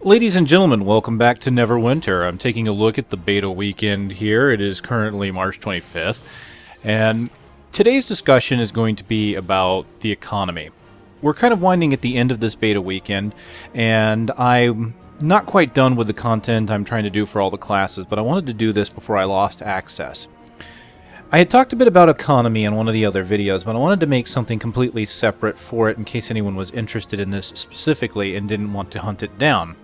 Ladies and gentlemen, welcome back to Neverwinter. I'm taking a look at the beta weekend here. It is currently March 25th, and today's discussion is going to be about the economy. We're kind of winding at the end of this beta weekend, and I'm not quite done with the content I'm trying to do for all the classes, but I wanted to do this before I lost access. I had talked a bit about economy in one of the other videos, but I wanted to make something completely separate for it in case anyone was interested in this specifically and didn't want to hunt it down.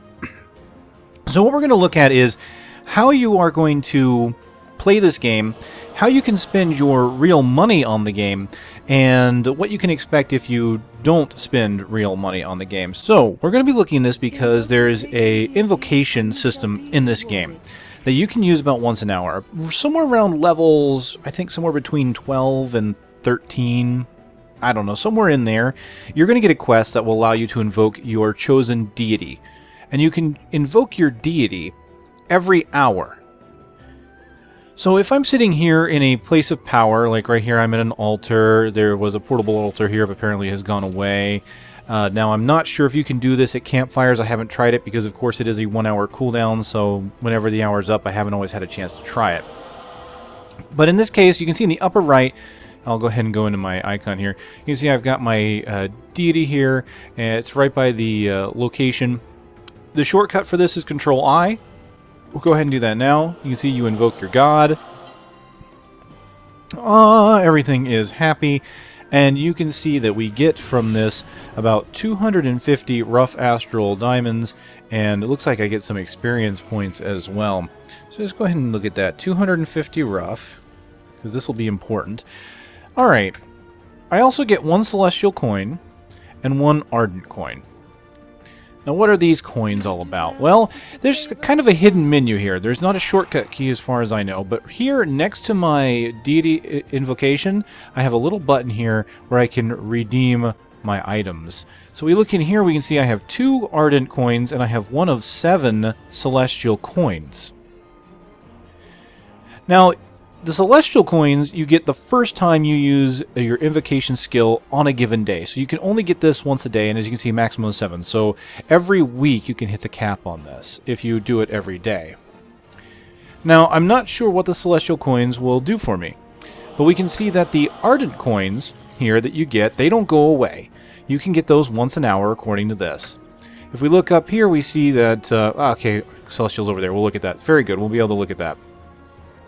So what we're going to look at is how you are going to play this game, how you can spend your real money on the game, and what you can expect if you don't spend real money on the game. So we're going to be looking at this because there's a invocation system in this game that you can use about once an hour. Somewhere around levels, I think somewhere between 12 and 13, I don't know, somewhere in there, you're going to get a quest that will allow you to invoke your chosen deity. And you can invoke your deity every hour. So if I'm sitting here in a place of power, like right here I'm at an altar, there was a portable altar here, but apparently has gone away. Now I'm not sure if you can do this at campfires. I haven't tried it because of course it is a 1 hour cooldown, so whenever the hour's up I haven't always had a chance to try it. But in this case you can see in the upper right, I'll go ahead and go into my icon here. You can see I've got my deity here, and it's right by the location. The shortcut for this is Control-I. We'll go ahead and do that now. You can see you invoke your god. Everything is happy. And you can see that we get from this about 250 rough astral diamonds. And it looks like I get some experience points as well. So just go ahead and look at that. 250 rough, because this will be important. Alright. I also get 1 celestial coin and 1 ardent coin. Now what are these coins all about? Well, there's kind of a hidden menu here. There's not a shortcut key as far as I know, but here next to my deity invocation, I have a little button here where I can redeem my items. So we look in here, we can see I have 2 ardent coins and I have 1 of 7 celestial coins. Now, the celestial coins you get the first time you use your invocation skill on a given day. So you can only get this once a day, and as you can see, maximum 7. So every week you can hit the cap on this if you do it every day. Now, I'm not sure what the celestial coins will do for me, but we can see that the ardent coins here that you get, they don't go away. You can get those once an hour according to this. If we look up here, we see that, okay, celestial's over there. We'll look at that. Very good. We'll be able to look at that.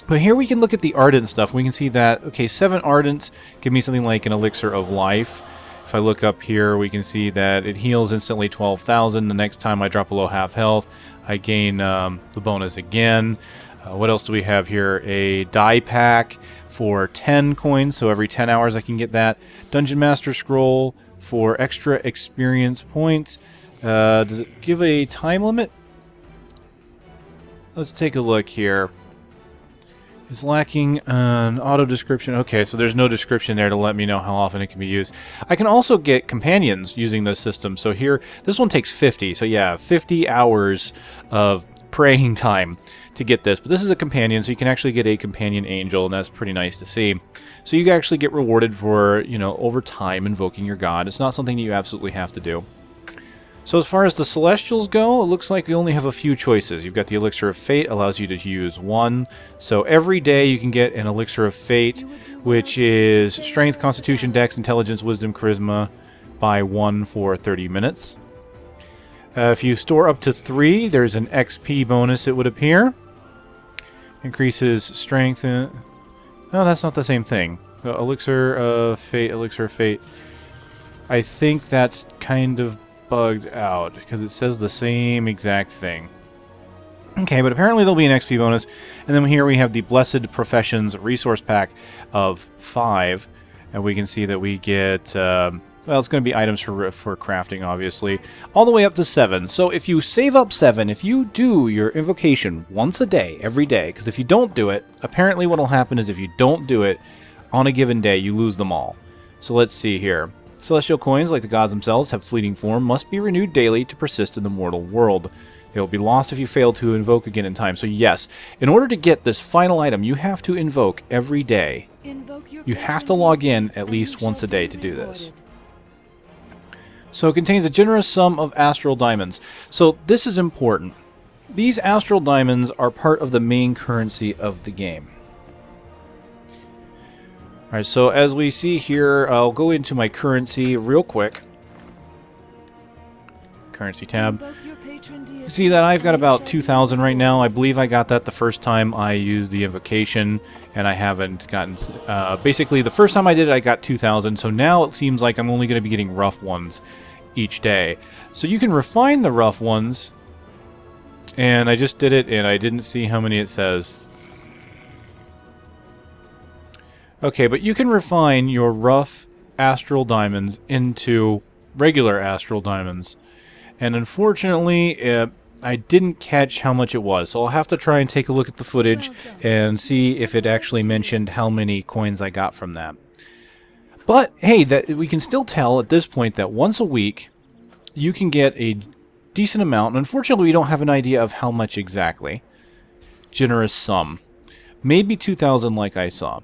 But here we can look at the ardent stuff. We can see that, okay, 7 ardents give me something like an elixir of life. If I look up here, we can see that it heals instantly 12,000. The next time I drop below half health, I gain the bonus again. What else do we have here? A die pack for 10 coins, so every 10 hours I can get that. Dungeon Master Scroll for extra experience points. Does it give a time limit? Let's take a look here. It's lacking an auto description. Okay, so there's no description there to let me know how often it can be used. I can also get companions using this system. So here, this one takes 50. So yeah, 50 hours of praying time to get this. But this is a companion, so you can actually get a companion angel, and that's pretty nice to see. So you actually get rewarded for, you know, over time invoking your god. It's not something that you absolutely have to do. So as far as the Celestials go, it looks like we only have a few choices. You've got the Elixir of Fate, allows you to use 1. So every day you can get an Elixir of Fate, which is Strength, Constitution, Dex, Intelligence, Wisdom, Charisma by 1 for 30 minutes. If you store up to 3, there's an XP bonus, it would appear. Increases Strength. No, that's not the same thing. Elixir of Fate, Elixir of Fate. I think that's kind of bugged out because it says the same exact thing. Okay, but apparently there'll be an XP bonus. And then here we have the Blessed Professions resource pack of 5. And we can see that we get, well, it's going to be items for crafting, obviously, all the way up to 7. So if you save up 7, if you do your invocation once a day, every day, because if you don't do it, apparently what will happen is if you don't do it on a given day, you lose them all. So let's see here. Celestial coins, like the gods themselves, have fleeting form, must be renewed daily to persist in the mortal world. They will be lost if you fail to invoke again in time. So yes, in order to get this final item, you have to invoke every day. You have to log in at least once a day to do this. So it contains a generous sum of astral diamonds. So this is important. These astral diamonds are part of the main currency of the game. Alright, so as we see here, I'll go into my currency real quick. Currency tab. You see that I've got about 2,000 right now. I believe I got that the first time I used the invocation, and I haven't gotten... basically, the first time I did it, I got 2,000, so now it seems like I'm only going to be getting rough ones each day. So you can refine the rough ones, and I just did it, and I didn't see how many it says. Okay, but you can refine your rough astral diamonds into regular astral diamonds. And unfortunately, I didn't catch how much it was, so I'll have to try and take a look at the footage and see if it actually mentioned how many coins I got from that. But, hey, we can still tell at this point that once a week, you can get a decent amount, and unfortunately we don't have an idea of how much exactly. Generous sum. Maybe 2,000 like I saw.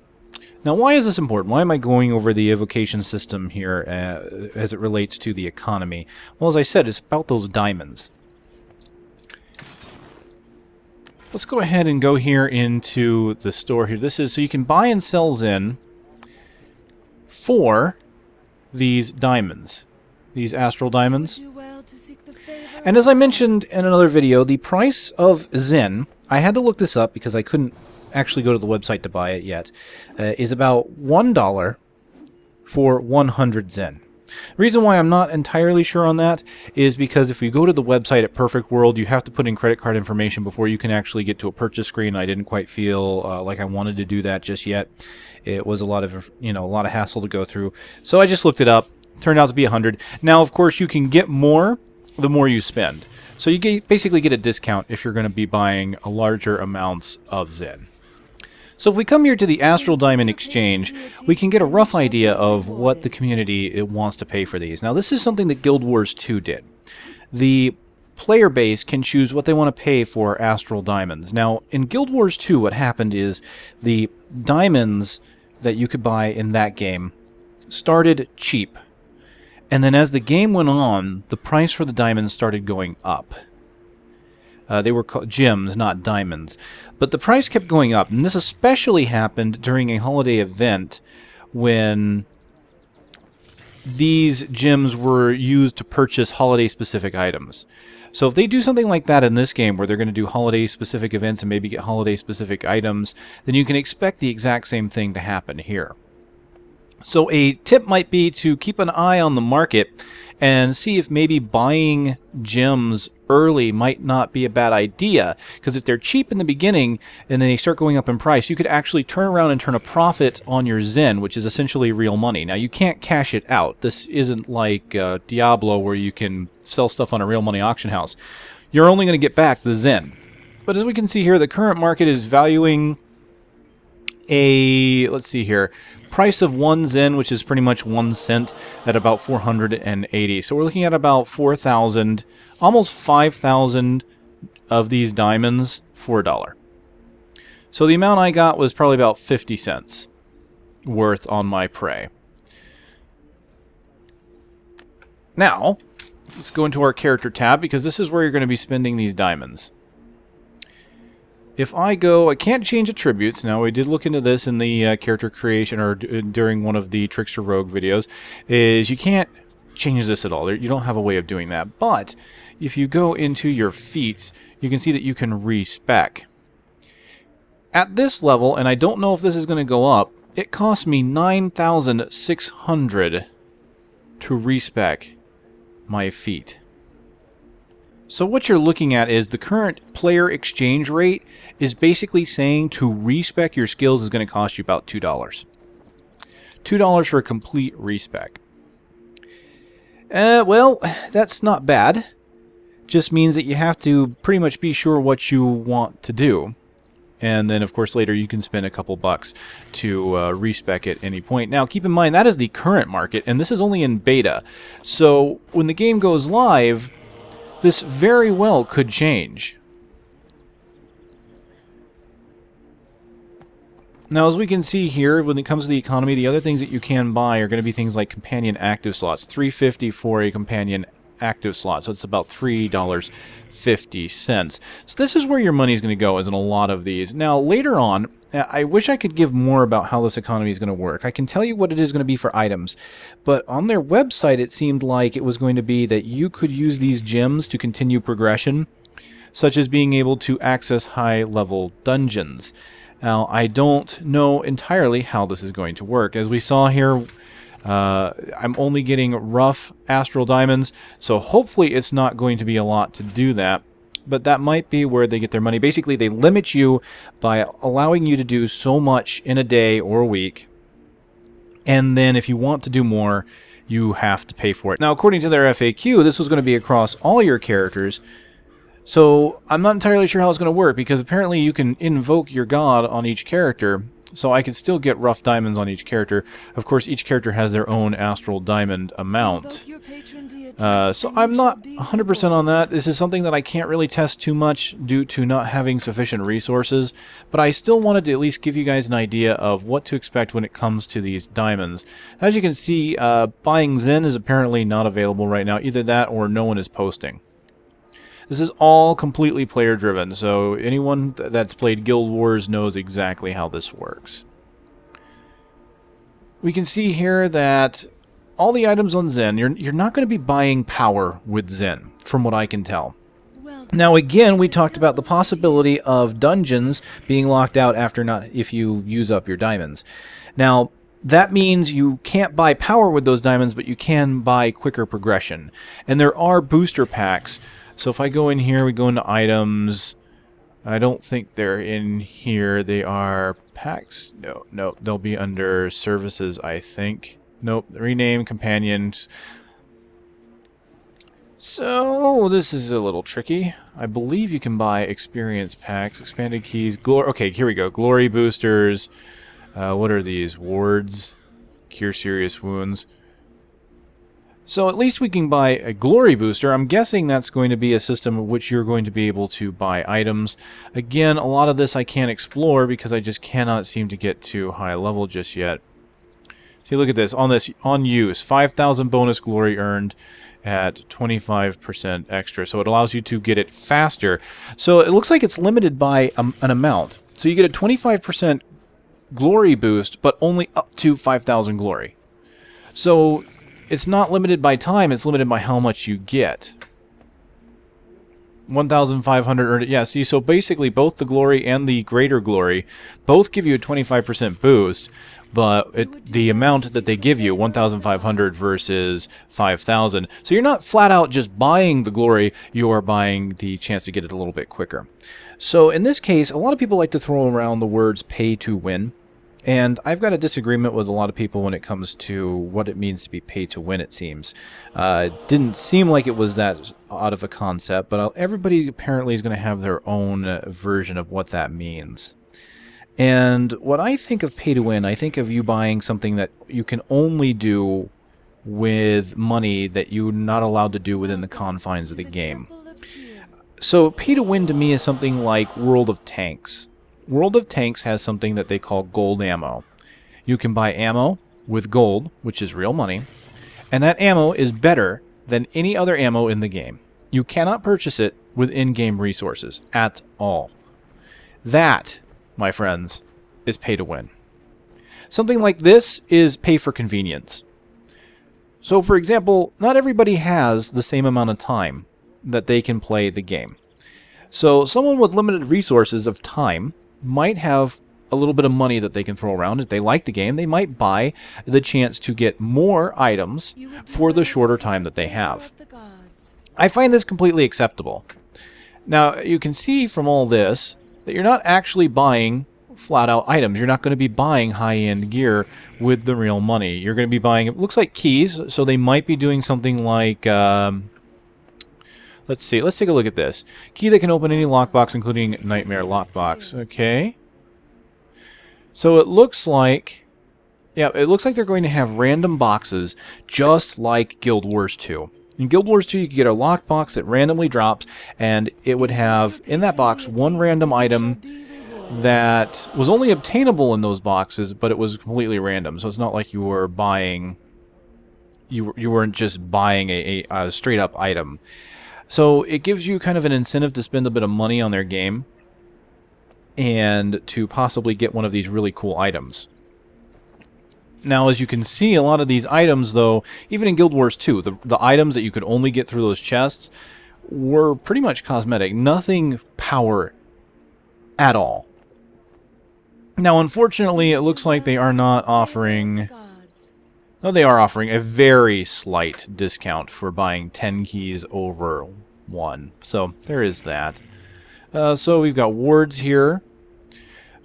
Now, why is this important? Why am I going over the evocation system here as it relates to the economy? Well, as I said, it's about those diamonds. Let's go ahead and go here into the store here. This is so you can buy and sell Zen for these diamonds, these astral diamonds. And as I mentioned in another video, the price of Zen, I had to look this up because I couldn't actually go to the website to buy it yet, is about $1 for 100 Zen. The reason why I'm not entirely sure on that is because if you go to the website at Perfect World, you have to put in credit card information before you can actually get to a purchase screen. I didn't quite feel like I wanted to do that just yet. It was a lot of hassle to go through. So I just looked it up. Turned out to be 100. Now, of course, you can get more the more you spend. So you basically get a discount if you're going to be buying a larger amounts of Zen. So if we come here to the Astral Diamond Exchange, we can get a rough idea of what the community wants to pay for these. Now, this is something that Guild Wars 2 did. The player base can choose what they want to pay for Astral Diamonds. Now, in Guild Wars 2, what happened is the diamonds that you could buy in that game started cheap. And then as the game went on, the price for the diamonds started going up. They were called gems, not diamonds. But the price kept going up, and this especially happened during a holiday event when these gems were used to purchase holiday-specific items. So if they do something like that in this game, where they're going to do holiday-specific events and maybe get holiday-specific items, then you can expect the exact same thing to happen here. So a tip might be to keep an eye on the market and see if maybe buying gems early might not be a bad idea. Because if they're cheap in the beginning and then they start going up in price, you could actually turn around and turn a profit on your Zen, which is essentially real money. Now, you can't cash it out. This isn't like Diablo where you can sell stuff on a real money auction house. You're only going to get back the Zen. But as we can see here, the current market is valuing a, let's see here, price of 1 Zen, which is pretty much 1 cent, at about 480. So we're looking at about 4,000, almost 5,000 of these diamonds for $1. So the amount I got was probably about 50 cents worth on my prey. Now, let's go into our character tab, because this is where you're going to be spending these diamonds. If I go, I can't change attributes. Now, we did look into this in the character creation, or during one of the Trickster Rogue videos, is you can't change this at all. You don't have a way of doing that. But if you go into your feats, you can see that you can respec. At this level, and I don't know if this is going to go up, it costs me 9,600 to respec my feat. So what you're looking at is the current player exchange rate is basically saying to respec your skills is going to cost you about $2. $2 for a complete respec. Well, that's not bad. Just means that you have to pretty much be sure what you want to do. And then, of course, later you can spend a couple bucks to respec at any point. Now, keep in mind, that is the current market, and this is only in beta. So when the game goes live, this very well could change. Now, as we can see here, when it comes to the economy, the other things that you can buy are going to be things like companion active slots. $3.50 for a companion active slot, so it's about $3.50. So this is where your money is going to go, is in a lot of these. Now, later on, I wish I could give more about how this economy is going to work. I can tell you what it is going to be for items, but on their website it seemed like it was going to be that you could use these gems to continue progression, such as being able to access high-level dungeons. Now, I don't know entirely how this is going to work. As we saw here, I'm only getting rough astral diamonds, so hopefully it's not going to be a lot to do that. But that might be where they get their money. Basically, they limit you by allowing you to do so much in a day or a week. And then if you want to do more, you have to pay for it. Now, according to their FAQ, this was going to be across all your characters. So I'm not entirely sure how it's going to work, because apparently you can invoke your god on each character. So I could still get rough diamonds on each character. Of course, each character has their own astral diamond amount. So I'm not 100% on that. This is something that I can't really test too much due to not having sufficient resources. But I still wanted to at least give you guys an idea of what to expect when it comes to these diamonds. As you can see, buying Zen is apparently not available right now. Either that or no one is posting. This is all completely player driven, so anyone that's played Guild Wars knows exactly how this works. We can see here that all the items on Zen, you're not going to be buying power with Zen, from what I can tell. Now again, we talked about the possibility of dungeons being locked out if you use up your diamonds. Now, that means you can't buy power with those diamonds, but you can buy quicker progression. And there are booster packs. So if I go in here, we go into items. I don't think they're in here. They are packs. No, they'll be under services, I think. Nope, rename companions. So this is a little tricky. I believe you can buy experience packs, expanded keys, glory. Okay, here we go. Glory boosters. What are these? Wards, cure serious wounds. So at least we can buy a glory booster. I'm guessing that's going to be a system of which you're going to be able to buy items. Again, a lot of this I can't explore because I just cannot seem to get to high level just yet. See, look at this. On use, 5,000 bonus glory earned at 25% extra. So it allows you to get it faster. So it looks like it's limited by an amount. So you get a 25% glory boost, but only up to 5,000 glory. So it's not limited by time, it's limited by how much you get. 1,500 earned. Yeah, see, so basically both the glory and the greater glory both give you a 25% boost, but the amount that they give you, 1,500 versus 5,000. So you're not flat out just buying the glory, you are buying the chance to get it a little bit quicker. So in this case, a lot of people like to throw around the words pay to win. And I've got a disagreement with a lot of people when it comes to what it means to be pay to win, it seems. It didn't seem like it was that out of a concept, but everybody apparently is going to have their own version of what that means. And what I think of pay to win, I think of you buying something that you can only do with money that you're not allowed to do within the confines of the game. So pay to win to me is something like World of Tanks. World of Tanks has something that they call gold ammo. You can buy ammo with gold, which is real money, and that ammo is better than any other ammo in the game. You cannot purchase it with in-game resources at all. That, my friends, is pay to win. Something like this is pay for convenience. So, for example, not everybody has the same amount of time that they can play the game. So someone with limited resources of time might have a little bit of money that they can throw around. If they like the game, they might buy the chance to get more items for the shorter time that they have. I find this completely acceptable. Now, you can see from all this that you're not actually buying flat-out items. You're not going to be buying high-end gear with the real money. You're going to be buying, it looks like keys, so they might be doing something like... let's see. Let's take a look at this. Key that can open any lockbox, including Nightmare lockbox. Okay. So it looks like... yeah, it looks like they're going to have random boxes just like Guild Wars 2. In Guild Wars 2, you could get a lockbox that randomly drops, and it would have, in that box, one random item that was only obtainable in those boxes, but it was completely random. So it's not like you were buying, you weren't just buying a straight up item. So it gives you kind of an incentive to spend a bit of money on their game and to possibly get one of these really cool items. Now, as you can see, a lot of these items, though, even in Guild Wars 2, the items that you could only get through those chests were pretty much cosmetic. Nothing power at all. Now, unfortunately, it looks like they are not offering... No, they are offering a very slight discount for buying 10 keys over 1. So, there is that. So, we've got wards here.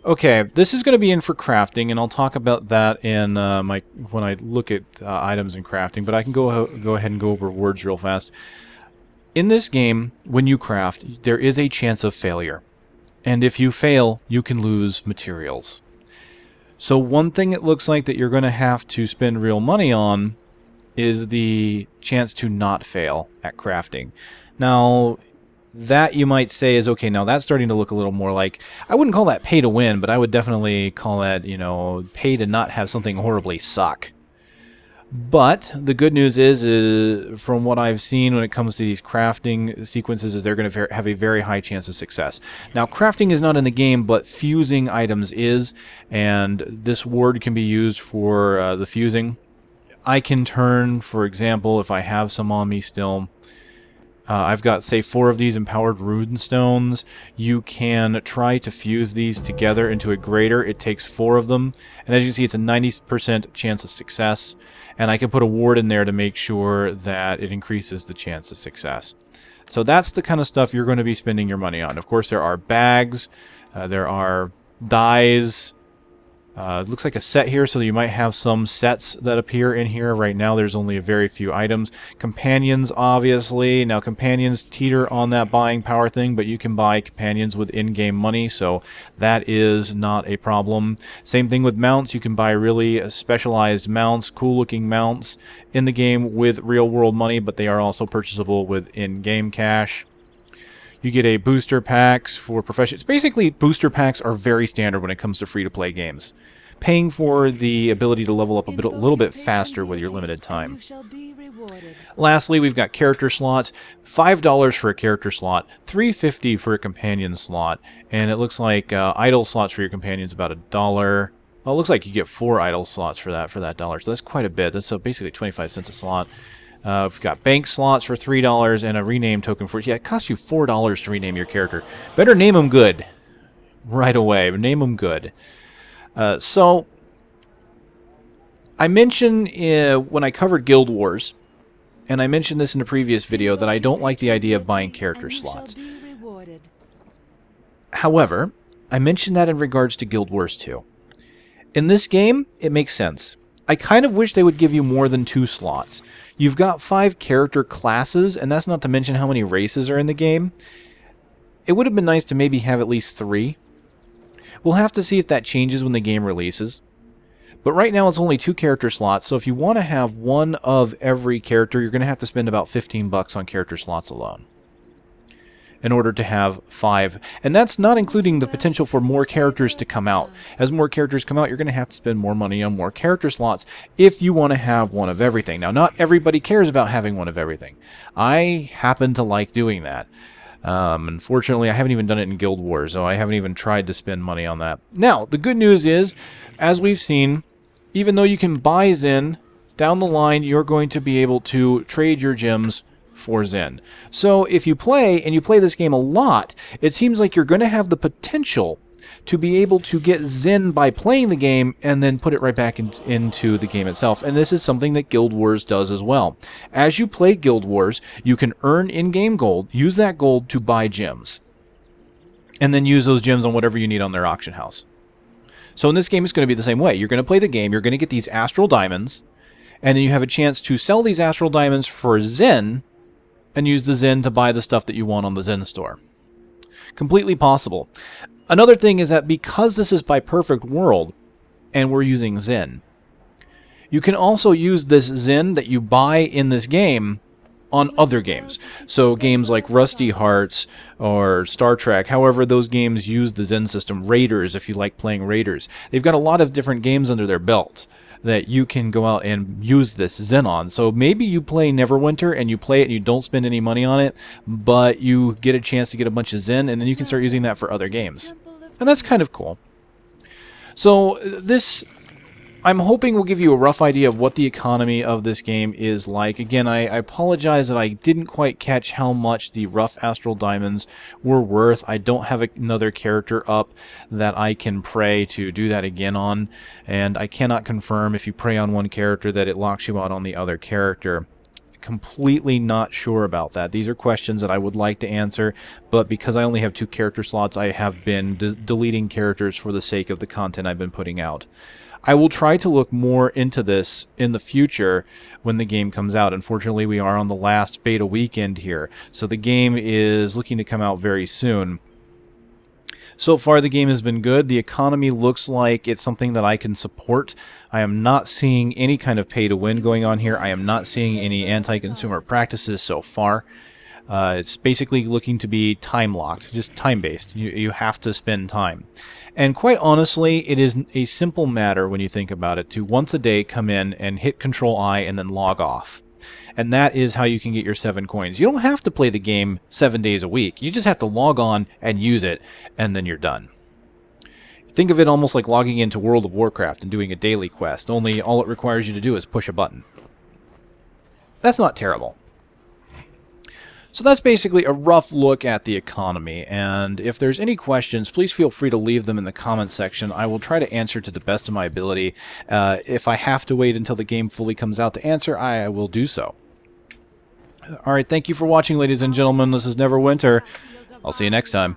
Okay, this is going to be in for crafting, and I'll talk about that in when I look at items and crafting, but I can go ahead and go over words real fast. In this game, when you craft, there is a chance of failure, and if you fail, you can lose materials. So one thing it looks like that you're going to have to spend real money on is the chance to not fail at crafting. Now, that you might say is, okay, now that's starting to look a little more like, I wouldn't call that pay to win, but I would definitely call that, you know, pay to not have something horribly suck. But the good news is from what I've seen when it comes to these crafting sequences, is they're going to have a very high chance of success. Now, crafting is not in the game, but fusing items is, and this ward can be used for the fusing. I can turn, for example, if I have some on me still, I've got, say, 4 of these empowered rune stones. You can try to fuse these together into a greater. It takes 4 of them. And as you can see, it's a 90% chance of success. And I can put a ward in there to make sure that it increases the chance of success. So that's the kind of stuff you're going to be spending your money on. Of course, there are bags. There are dyes. It looks like a set here, so you might have some sets that appear in here. Right now there's only a very few items. Companions, obviously. Now companions teeter on that buying power thing, but you can buy companions with in-game money, so that is not a problem. Same thing with mounts. You can buy really specialized mounts, cool-looking mounts in the game with real-world money, but they are also purchasable with in-game cash. You get a booster packs for professionals. Basically, booster packs are very standard when it comes to free-to-play games. Paying for the ability to level up a little bit faster with your limited time. Lastly, we've got character slots. $5 for a character slot, $3.50 for a companion slot, and it looks like idle slots for your companion is about $1. Well, it looks like you get 4 idle slots for that dollar, so that's quite a bit. That's basically 25 cents a slot. We've got bank slots for $3 and a rename token for... Yeah, it costs you $4 to rename your character. Better name them good right away. Name them good. So, I mentioned when I covered Guild Wars, and I mentioned this in a previous video, that I don't like the idea of buying character slots. However, I mentioned that in regards to Guild Wars 2. In this game, it makes sense. I kind of wish they would give you more than 2 slots. You've got 5 character classes, and that's not to mention how many races are in the game. It would have been nice to maybe have at least 3. We'll have to see if that changes when the game releases. But right now it's only 2 character slots, so if you want to have one of every character, you're going to have to spend about $15 on character slots alone in order to have 5. And that's not including the potential for more characters to come out. As more characters come out, you're going to have to spend more money on more character slots if you want to have one of everything. Now, not everybody cares about having one of everything. I happen to like doing that. Unfortunately, I haven't even done it in Guild Wars, so I haven't even tried to spend money on that. Now, the good news is, as we've seen, even though you can buy Zen, down the line you're going to be able to trade your gems for Zen. So if you play, and you play this game a lot, it seems like you're going to have the potential to be able to get Zen by playing the game and then put it right back into the game itself. And this is something that Guild Wars does as well. As you play Guild Wars, you can earn in-game gold, use that gold to buy gems, and then use those gems on whatever you need on their auction house. So in this game, it's going to be the same way. You're going to play the game, you're going to get these Astral Diamonds, and then you have a chance to sell these Astral Diamonds for Zen, and use the Zen to buy the stuff that you want on the Zen store. Completely possible. Another thing is that because this is by Perfect World, and we're using Zen, you can also use this Zen that you buy in this game on other games. So games like Rusty Hearts or Star Trek, however those games use the Zen system, Raiders, if you like playing Raiders. They've got a lot of different games under their belt that you can go out and use this Zen on. So maybe you play Neverwinter and you play it and you don't spend any money on it, but you get a chance to get a bunch of Zen, and then you can start using that for other games. And that's kind of cool. So this, I'm hoping, will give you a rough idea of what the economy of this game is like. Again, I apologize that I didn't quite catch how much the rough Astral Diamonds were worth. I don't have another character up that I can pray to do that again on, and I cannot confirm if you pray on one character that it locks you out on the other character. Completely not sure about that. These are questions that I would like to answer, but because I only have 2 character slots, I have been deleting characters for the sake of the content I've been putting out. I will try to look more into this in the future when the game comes out. Unfortunately, we are on the last beta weekend here, so the game is looking to come out very soon. So far, the game has been good. The economy looks like it's something that I can support. I am not seeing any kind of pay-to-win going on here. I am not seeing any anti-consumer practices so far. It's basically looking to be time-locked, just time-based. You have to spend time. And quite honestly, it is a simple matter when you think about it to once a day come in and hit Control-I and then log off. And that is how you can get your 7 coins. You don't have to play the game 7 days a week. You just have to log on and use it, and then you're done. Think of it almost like logging into World of Warcraft and doing a daily quest, only all it requires you to do is push a button. That's not terrible. So that's basically a rough look at the economy, and if there's any questions, please feel free to leave them in the comments section. I will try to answer to the best of my ability. If I have to wait until the game fully comes out to answer, I will do so. Alright, thank you for watching, ladies and gentlemen. This is Neverwinter. I'll see you next time.